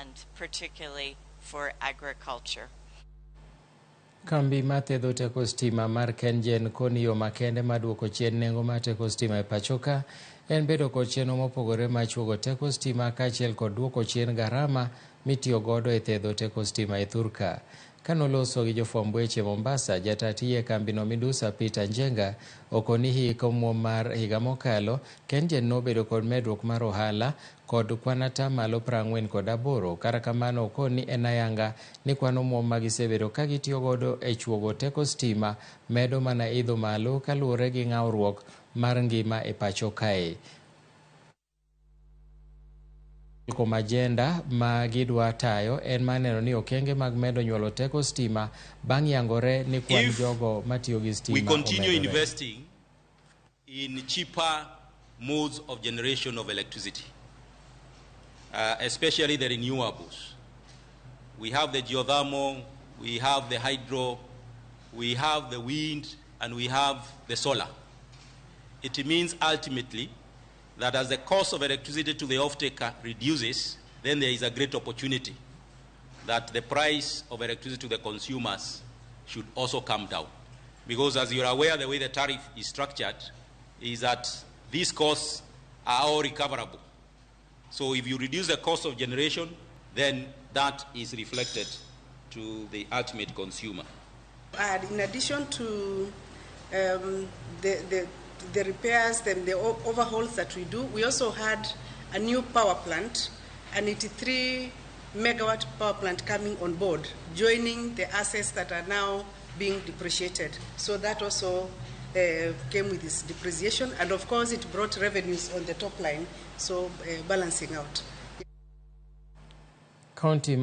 land, particularly for agriculture. Kambi matedho teko stima mar Kengen koni yo makende maduoko chien nengo mar teko stima e pachoka en bedo kod chenro mopogore machuogo teko stima kaachiel kod duoko chien garama mitiyo godo e thedho teko stima e thurka. Kanoloso gi jofwamb weche Mombasa, jatatiye kambino Midusa Peter Njenga okoni hiko muom mar higa mokalo Kengen nobedo kod medruok mar ohala kod kwan atamalo 48. Kata kamano okoni en ayanga ni kwan omuom magisebedo ka gitiyo godo e chuogo teko stima medo mana idho malo kaluwore gi ng'awruok mar ngima e pacho kae. Kuom ajenda ma gidwa tayo en maneno ni okenge mag medo nyuolo teko stima bang' yangore ni kwan jogo matiyo gi stima we continue investing in cheaper modes of generation of electricity, especially the renewables. We have the geothermal, we have the hydro, we have the wind, and we have the solar. It means ultimately that as the cost of electricity to the off-taker reduces, then there is a great opportunity that the price of electricity to the consumers should also come down. Because as you are aware, the way the tariff is structured is that these costs are all recoverable. So if you reduce the cost of generation, then that is reflected to the ultimate consumer. In addition to the repairs, the overhauls that we do, we also had a new power plant, an 83 megawatt power plant coming on board, joining the assets that are now being depreciated. So that also came with this depreciation, and of course it brought revenues on the top line, so balancing out. County